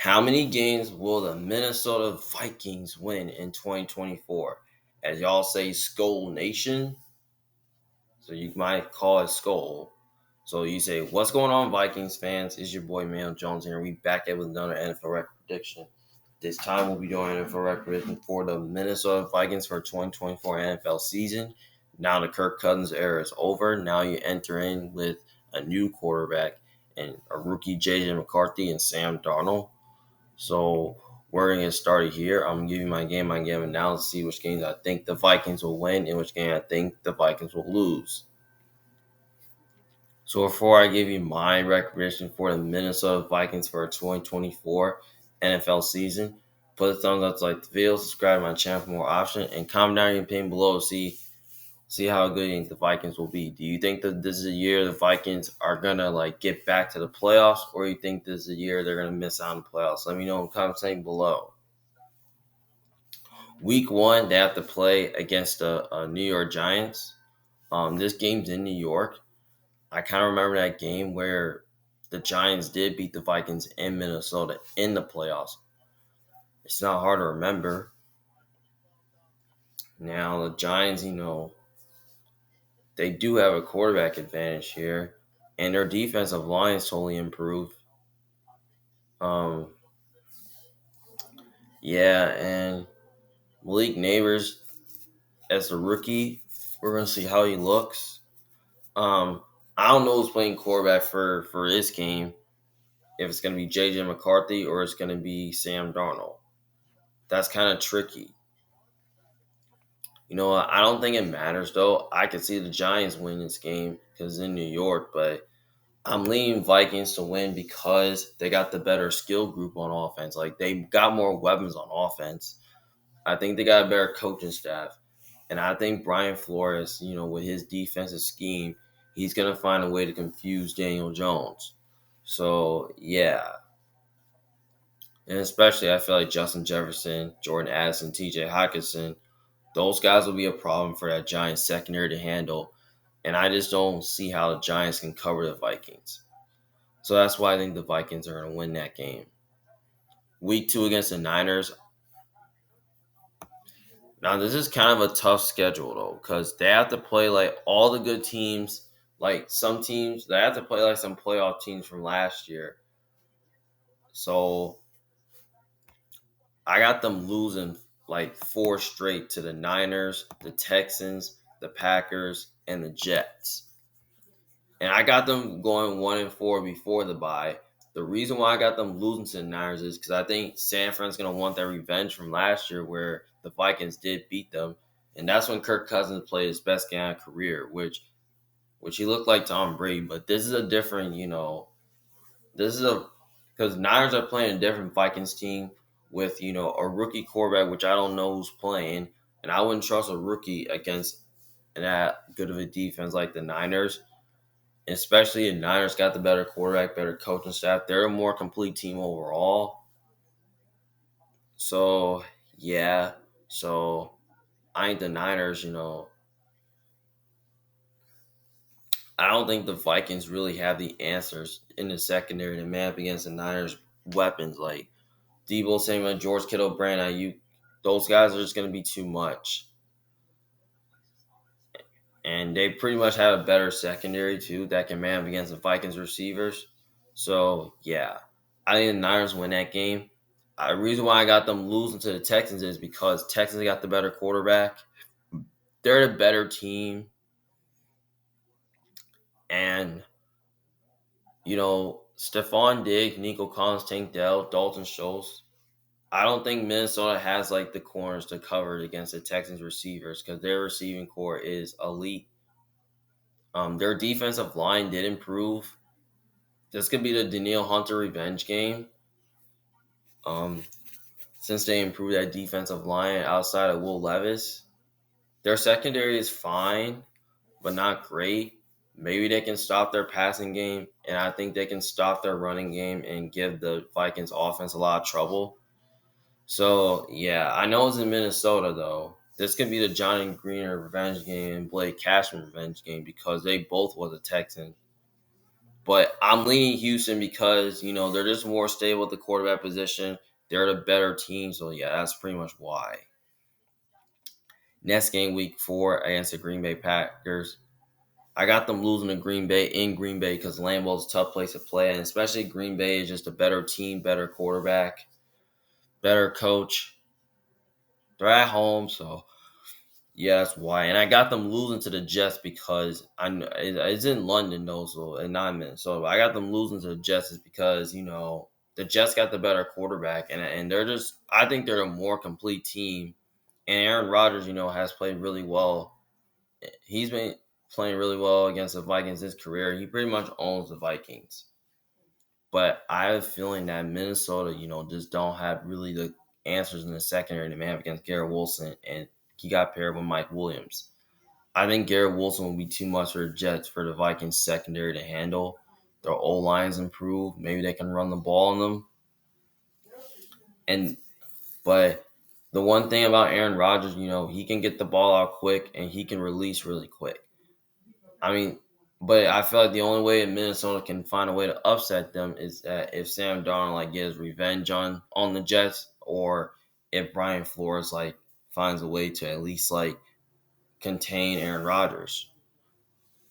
How many games will the Minnesota Vikings win in 2024? As y'all say, Skull Nation. So you might call it Skull. So you say, what's going on, Vikings fans? It's your boy Mail Jones here. We back at with another NFL record prediction. This time we'll be doing an NFL record prediction for the Minnesota Vikings for 2024 NFL season. Now the Kirk Cousins era is over. Now you enter in with a new quarterback and a rookie JJ McCarthy and Sam Darnold. So we're gonna get started here. I'm gonna give you my game analysis, see which games I think the Vikings will win and which game I think the Vikings will lose. So before I give you my recommendation for the Minnesota Vikings for 2024 NFL season, put a thumbs up to like the video, subscribe to my channel for more options, and comment down your opinion below to see how good you think the Vikings will be. Do you think that this is a year the Vikings are gonna like get back to the playoffs, or you think this is a year they're gonna miss out on the playoffs? Let me know in the comment section below. Week 1, they have to play against the New York Giants. This game's in New York. I kind of remember that game where the Giants did beat the Vikings in Minnesota in the playoffs. It's not hard to remember. Now, the Giants, they do have a quarterback advantage here, and their defensive line is totally improved. Um, yeah, and Malik Neighbors as a rookie, we're gonna see how he looks. I don't know who's playing quarterback for this game. If it's gonna be JJ McCarthy or it's gonna be Sam Darnold. That's kind of tricky. I don't think it matters though. I could see the Giants win this game because in New York, but I'm leaning Vikings to win because they got the better skill group on offense. Like they got more weapons on offense. I think they got a better coaching staff. And I think Brian Flores, with his defensive scheme, he's going to find a way to confuse Daniel Jones. So, yeah. And especially, I feel like Justin Jefferson, Jordan Addison, TJ Hawkinson, those guys will be a problem for that Giants secondary to handle. And I just don't see how the Giants can cover the Vikings. So that's why I think the Vikings are going to win that game. Week 2 against the Niners, now, this is kind of a tough schedule, though, because they have to play like all the good teams. Like some teams, they have to play like some playoff teams from last year. So I got them losing like 4 straight to the Niners, the Texans, the Packers, and the Jets. And I got them going 1-4 before the bye. The reason why I got them losing to the Niners is because I think San Fran's going to want that revenge from last year where the Vikings did beat them. And that's when Kirk Cousins played his best game of career, which he looked like Tom Brady. But this is a different, because Niners are playing a different Vikings team with, a rookie quarterback, which I don't know who's playing. And I wouldn't trust a rookie against that good of a defense like the Niners. Especially the Niners got the better quarterback, better coaching staff. They're a more complete team overall. So, yeah. So, I think the Niners, I don't think the Vikings really have the answers in the secondary to man up against the Niners' weapons. Like Debo Samuel, George Kittle, Brandon Ayuk, those guys are just going to be too much. And they pretty much have a better secondary, too, that can man up against the Vikings receivers. So, yeah. I think the Niners win that game. The reason why I got them losing to the Texans is because Texans got the better quarterback. They're the better team. And, Stephon Diggs, Nico Collins, Tank Dell, Dalton Schultz. I don't think Minnesota has like the corners to cover it against the Texans receivers because their receiving core is elite. Their defensive line did improve. This could be the Danielle Hunter revenge game. Since they improved that defensive line outside of Will Levis. Their secondary is fine, but not great. Maybe they can stop their passing game, and I think they can stop their running game and give the Vikings offense a lot of trouble. So, yeah, I know it's in Minnesota, though. This could be the Johnny Greener revenge game and Blake Cashman revenge game because they both was a Texan. But I'm leaning Houston because, they're just more stable at the quarterback position. They're the better team. So, yeah, that's pretty much why. Next game, week 4 against the Green Bay Packers. I got them losing to Green Bay in Green Bay because Lambeau's a tough place to play. And especially Green Bay is just a better team, better quarterback, better coach. They're at home, so yeah, that's why. And I got them losing to the Jets because it's in London, though, so and not in Minnesota. But I got them losing to the Jets is because, the Jets got the better quarterback. And they're just, I think they're a more complete team. And Aaron Rodgers, has played really well. He's been playing really well against the Vikings his career. He pretty much owns the Vikings. But I have a feeling that Minnesota, just don't have really the answers in the secondary to man up against Garrett Wilson. And he got paired with Mike Williams. I think Garrett Wilson will be too much for the Jets for the Vikings secondary to handle. Their O lines improve. Maybe they can run the ball on them. But the one thing about Aaron Rodgers, he can get the ball out quick and he can release really quick. I mean, but I feel like the only way Minnesota can find a way to upset them is that if Sam Darnold gets revenge on the Jets, or if Brian Flores finds a way to at least contain Aaron Rodgers.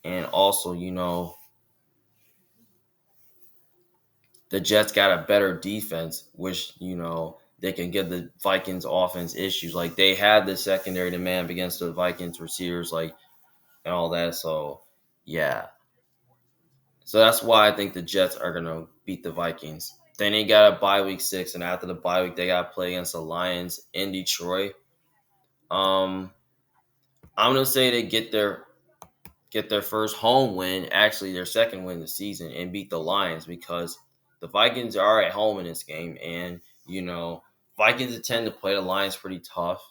And also, the Jets got a better defense, which, they can give the Vikings offense issues. Like, they had the secondary to man up against the Vikings receivers, and all that. So, yeah. So that's why I think the Jets are going to beat the Vikings. Then they got a bye week 6, and after the bye week, they got to play against the Lions in Detroit. Um, I'm going to say they get their first home win, actually their second win of the season, and beat the Lions because the Vikings are at home in this game. And, Vikings tend to play the Lions pretty tough.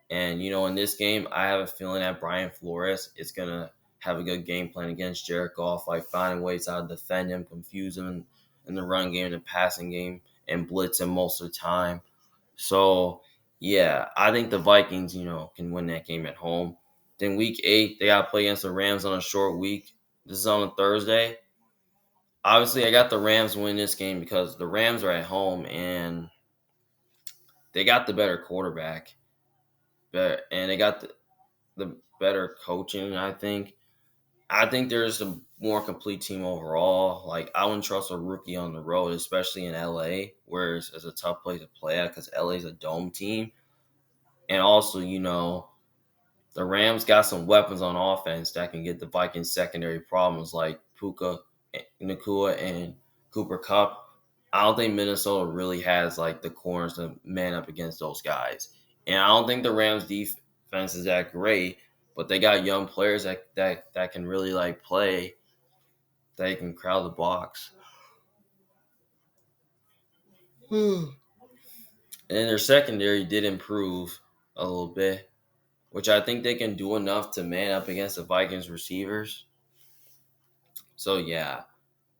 And, in this game, I have a feeling that Brian Flores is going to have a good game plan against Jared Goff, finding ways how to defend him, confuse him in the run game, the passing game, and blitz him most of the time. So, yeah, I think the Vikings, can win that game at home. Then week 8, they got to play against the Rams on a short week. This is on a Thursday. Obviously, I got the Rams win this game because the Rams are at home and they got the better quarterback. And they got the better coaching, I think. I think there's a more complete team overall. I wouldn't trust a rookie on the road, especially in LA, where it's a tough place to play at because LA is a dome team. And also, the Rams got some weapons on offense that can get the Vikings secondary problems like Puka, Nakua, and Cooper Kupp. I don't think Minnesota really has the corners to man up against those guys. And I don't think the Rams defense is that great, but they got young players that can really play. They can crowd the box. And their secondary did improve a little bit, which I think they can do enough to man up against the Vikings receivers. So yeah,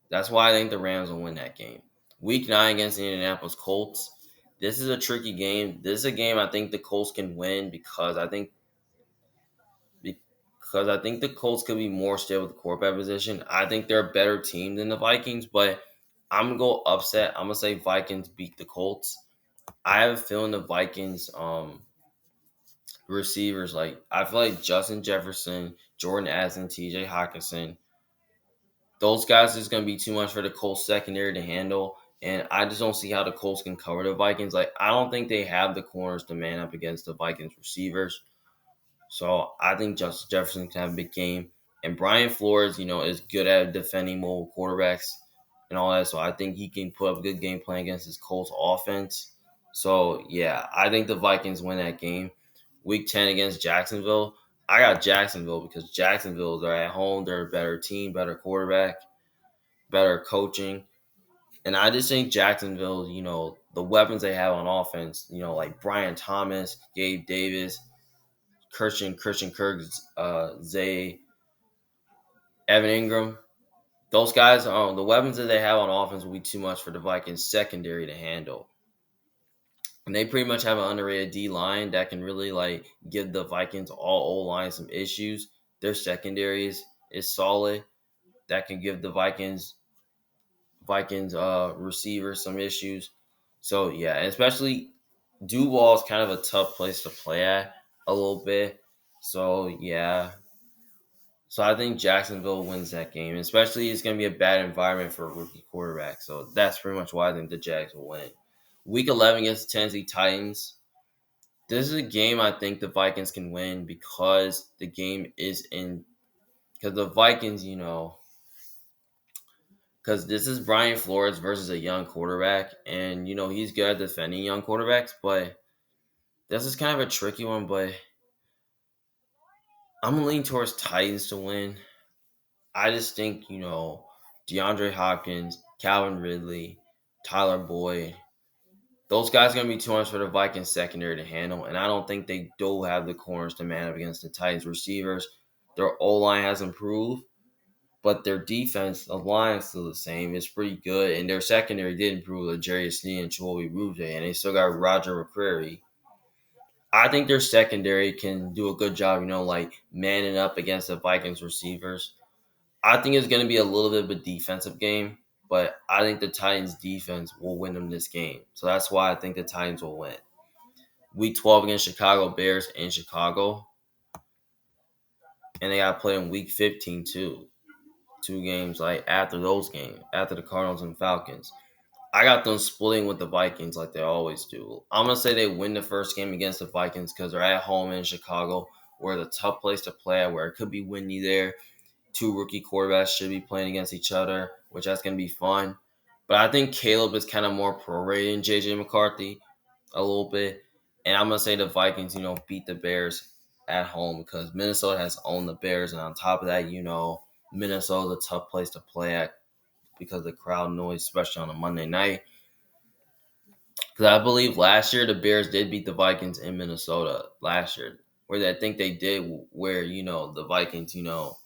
that's why I think the Rams will win that game. Week 9 against the Indianapolis Colts. This is a tricky game. This is a game I think the Colts can win because I think the Colts could be more stable with the quarterback position. I think they're a better team than the Vikings, but I'm gonna go upset. I'm gonna say Vikings beat the Colts. I have a feeling the Vikings receivers I feel like Justin Jefferson, Jordan Addison, T.J. Hawkinson, those guys is gonna be too much for the Colts secondary to handle. And I just don't see how the Colts can cover the Vikings. I don't think they have the corners to man up against the Vikings receivers. So I think Justin Jefferson can have a big game. And Brian Flores, is good at defending mobile quarterbacks and all that. So I think he can put up a good game plan against his Colts offense. So yeah, I think the Vikings win that game. Week 10 against Jacksonville. I got Jacksonville because Jacksonville, they're at home. They're a better team, better quarterback, better coaching. And I just think Jacksonville, the weapons they have on offense, like Brian Thomas, Gabe Davis, Christian Kirk, Zay, Evan Ingram. Those guys, the weapons that they have on offense will be too much for the Vikings secondary to handle. And they pretty much have an underrated D line that can really give the Vikings all O line some issues. Their secondary is solid. That can give the Vikings Vikings receivers some issues. So yeah, and especially Duval is kind of a tough place to play at a little bit. So yeah, so I think Jacksonville wins that game. Especially it's going to be a bad environment for a rookie quarterback. So that's pretty much why I think the Jags will win. Week 11 against the Tennessee Titans. This is a game I think the Vikings can win because the game is in because the Vikings, because this is Brian Flores versus a young quarterback, and he's good at defending young quarterbacks, but this is kind of a tricky one. But I'm leaning towards Titans to win. I just think DeAndre Hopkins, Calvin Ridley, Tyler Boyd, those guys are gonna be too much for the Vikings secondary to handle, and I don't think they do have the corners to man up against the Titans receivers. Their O line has improved, but their defense, the line is still the same. It's pretty good, and their secondary did improve with Jerry Sneed and Chiwetel Ruje, and they still got Roger McCreary. I think their secondary can do a good job, like manning up against the Vikings receivers. I think it's going to be a little bit of a defensive game, but I think the Titans defense will win them this game. So that's why I think the Titans will win. Week 12 against Chicago Bears in Chicago, and they got to play in week 15 too. Two games like after those games, after the Cardinals and Falcons. I got them splitting with the Vikings like they always do. I'm gonna say they win the first game against the Vikings because they're at home in Chicago, where it's a tough place to play at, where it could be windy there. Two rookie quarterbacks should be playing against each other, which that's gonna be fun. But I think Caleb is kind of more prorated than JJ McCarthy a little bit, and I'm gonna say the Vikings, beat the Bears at home because Minnesota has owned the Bears, and on top of that, Minnesota's a tough place to play at because of the crowd noise, especially on a Monday night. Because I believe last year the Bears did beat the Vikings in Minnesota last year, where I think they did, where the Vikings, because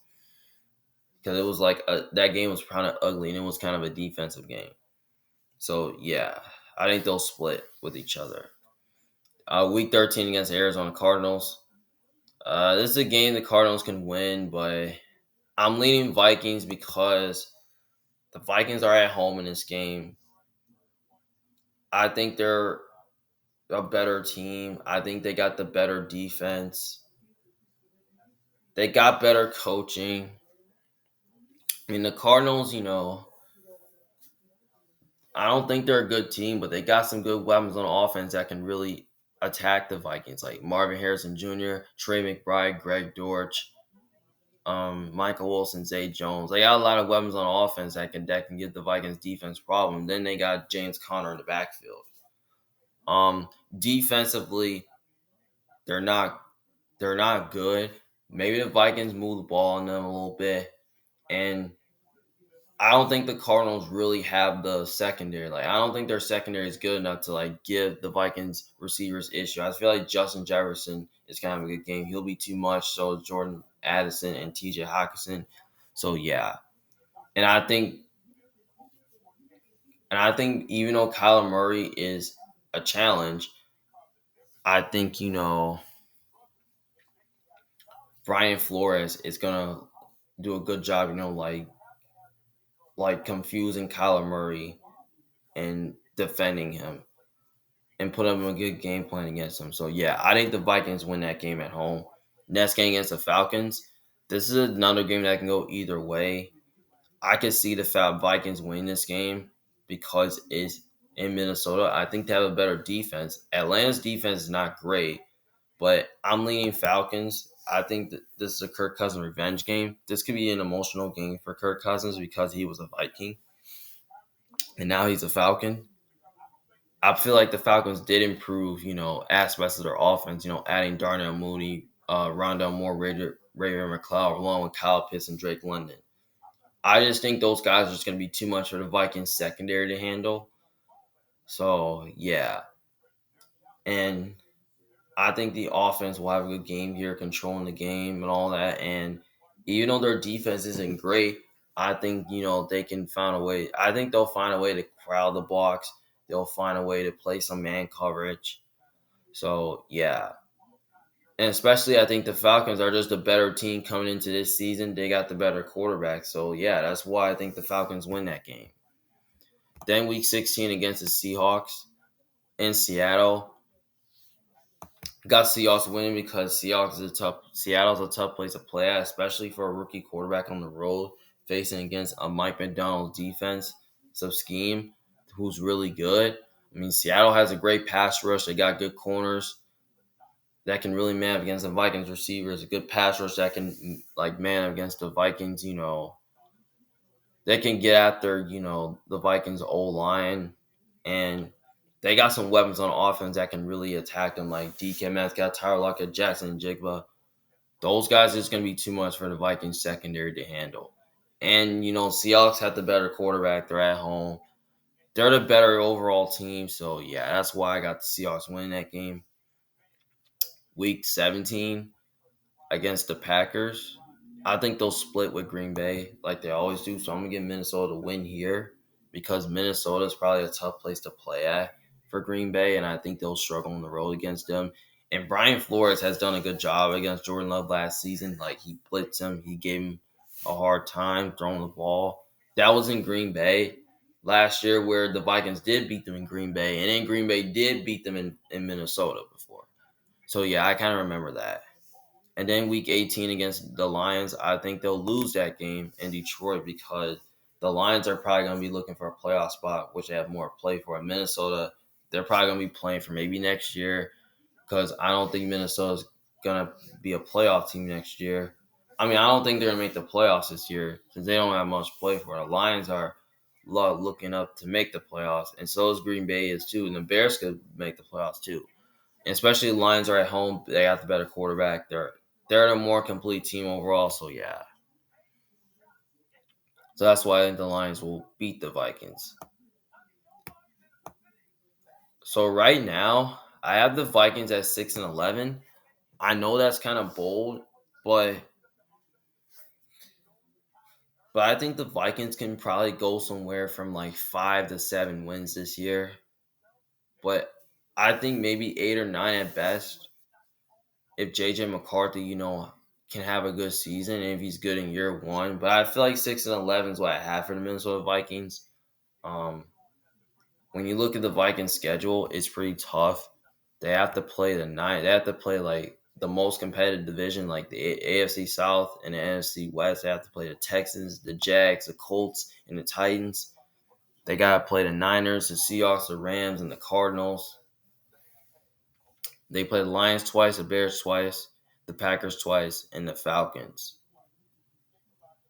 it was like that game was kind of ugly and it was kind of a defensive game. So yeah, I think they'll split with each other. Week 13 against Arizona Cardinals. This is a game the Cardinals can win, but I'm leaning Vikings because the Vikings are at home in this game. I think they're a better team. I think they got the better defense. They got better coaching. I mean, the Cardinals, I don't think they're a good team, but they got some good weapons on offense that can really attack the Vikings, like Marvin Harrison Jr., Trey McBride, Greg Dortch, Michael Wilson, Zay Jones. They got a lot of weapons on offense that can give the Vikings defense problems. Then they got James Conner in the backfield. Defensively, they're not they're not good. Maybe the Vikings move the ball on them a little bit, and I don't think the Cardinals really have the secondary. Like, I don't think their secondary is good enough to give the Vikings receivers issue. I feel like Justin Jefferson is kind of a good game. He'll be too much. So is Jordan Addison and T.J. Hawkinson. So yeah, and I think even though Kyler Murray is a challenge, I think Brian Flores is gonna do a good job. Like confusing Kyler Murray and defending him and put him in a good game plan against him. So yeah, I think the Vikings win that game at home. Next game against the Falcons. This is another game that can go either way. I could see the Vikings win this game because it's in Minnesota. I think they have a better defense. Atlanta's defense is not great, but I'm leaning Falcons. I think that this is a Kirk Cousins revenge game. This could be an emotional game for Kirk Cousins because he was a Viking and now he's a Falcon. I feel like the Falcons did improve, aspects of their offense, adding Darnell Mooney, Rondell Moore, Ray McLeod, along with Kyle Pitts and Drake London. I just think those guys are just going to be too much for the Vikings secondary to handle. So, yeah. And I think the offense will have a good game here, controlling the game and all that. And even though their defense isn't great, I think, they can find a way. I think they'll find a way to crowd the box. They'll find a way to play some man coverage. So, yeah. And especially, I think the Falcons are just a better team coming into this season. They got the better quarterback. So, yeah, that's why I think the Falcons win that game. Then week 16 against the Seahawks in Seattle. Got Seahawks winning because Seattle's a tough place to play at, especially for a rookie quarterback on the road facing against a Mike McDonald defense scheme who's really good. I mean, Seattle has a great pass rush. They got good corners that can really man up against the Vikings receivers. A good pass rush that can man up against the Vikings. They can get after the Vikings O line, and they got some weapons on offense that can really attack them. Like DK Metcalf, Tyler Lockett, Jackson Jigba. Those guys is going to be too much for the Vikings secondary to handle. And Seahawks have the better quarterback. They're at home. They're the better overall team. So yeah, that's why I got the Seahawks winning that game. Week 17 against the Packers. I think they'll split with Green Bay like they always do. So I'm gonna get Minnesota to win here because Minnesota is probably a tough place to play at for Green Bay, and I think they'll struggle on the road against them. And Brian Flores has done a good job against Jordan Love last season. Like he blitzed him, he gave him a hard time throwing the ball. That was in Green Bay last year, where the Vikings did beat them in Green Bay, and then Green Bay did beat them in Minnesota before. So yeah, I kind of remember that. And then week 18 against the Lions, I think they'll lose that game in Detroit because the Lions are probably going to be looking for a playoff spot, which they have more to play for. In Minnesota, they're probably going to be playing for maybe next year because I don't think Minnesota's going to be a playoff team next year. I mean, I don't think they're going to make the playoffs this year since they don't have much to play for. The Lions are looking up to make the playoffs, and so is Green Bay is too, and the Bears could make the playoffs too. And especially the Lions are at home. They got the better quarterback. They're a more complete team overall. So yeah. So that's why I think the Lions will beat the Vikings. So right now, I have the Vikings at 6-11. I know that's kind of bold, but I think the Vikings can probably go somewhere from like 5 to 7 wins this year. But I think maybe 8 or 9 at best. If JJ McCarthy, can have a good season and if he's good in year one. But I feel like 6-11 is what I have for the Minnesota Vikings. Um, when you look at the Vikings schedule, it's pretty tough. They have to play They have to play like the most competitive division, like the AFC South and the NFC West. They have to play the Texans, the Jags, the Colts, and the Titans. They gotta play the Niners, the Seahawks, the Rams, and the Cardinals. They play the Lions twice, the Bears twice, the Packers twice, and the Falcons.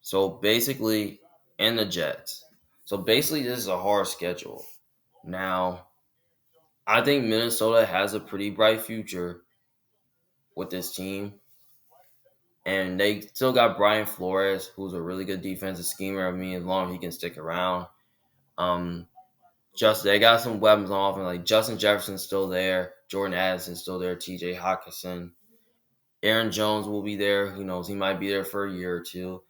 So basically, and the Jets. So basically, this is a hard schedule. Now, I think Minnesota has a pretty bright future with this team. And they still got Brian Flores, who's a really good defensive schemer. I mean, as long as he can stick around. Um, they got some weapons on offense. Like Justin Jefferson's still there. Jordan Addison's still there. TJ Hawkinson. Aaron Jones will be there. Who knows? He might be there for a year or two.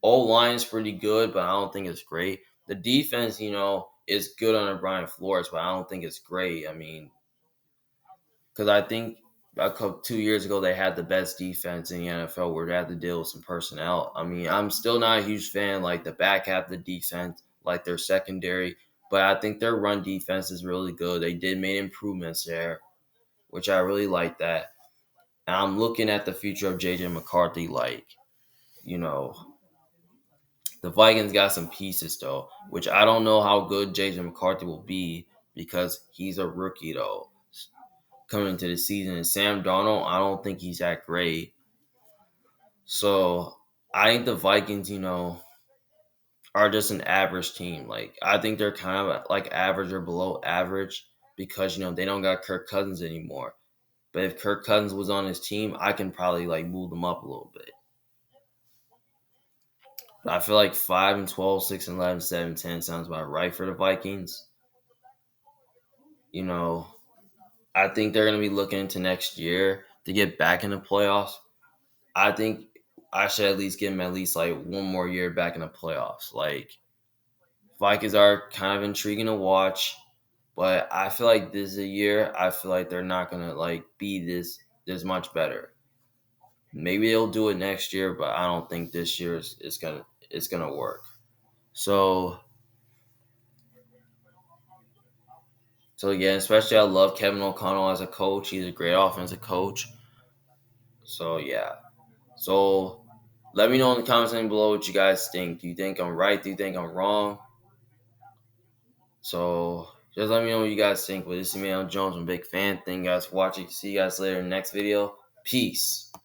O-line's pretty good, but I don't think it's great. The defense, is good under Brian Flores, but I don't think it's great. I mean, because I think a couple 2 years ago they had the best defense in the NFL where they had to deal with some personnel. I mean, I'm still not a huge fan like the back half of the defense, like their secondary, but I think their run defense is really good. They did make improvements there, which I really like that. And I'm looking at the future of JJ McCarthy like, you know, the Vikings got some pieces though, which I don't know how good JJ McCarthy will be because he's a rookie though coming into the season. And Sam Darnold, I don't think he's that great. So I think the Vikings, are just an average team. Like I think they're kind of like average or below average because they don't got Kirk Cousins anymore. But if Kirk Cousins was on his team, I can probably like move them up a little bit. But I feel like 5-12, 6-11, 7-10 sounds about right for the Vikings. You know, I think they're going to be looking into next year to get back in the playoffs. I think I should at least give them at least like one more year back in the playoffs. Like Vikings are kind of intriguing to watch, but I feel like this is a year. I feel like they're not gonna like be this much better. Maybe they'll do it next year, but I don't think this year is gonna work. So So yeah, especially I love Kevin O'Connell as a coach. He's a great offensive coach. So yeah. So let me know in the comments down below what you guys think. Do you think I'm right? Do you think I'm wrong? So just let me know what you guys think. But this is me, I'm Jones. I'm a big fan. Thank you guys for watching. See you guys later in the next video. Peace.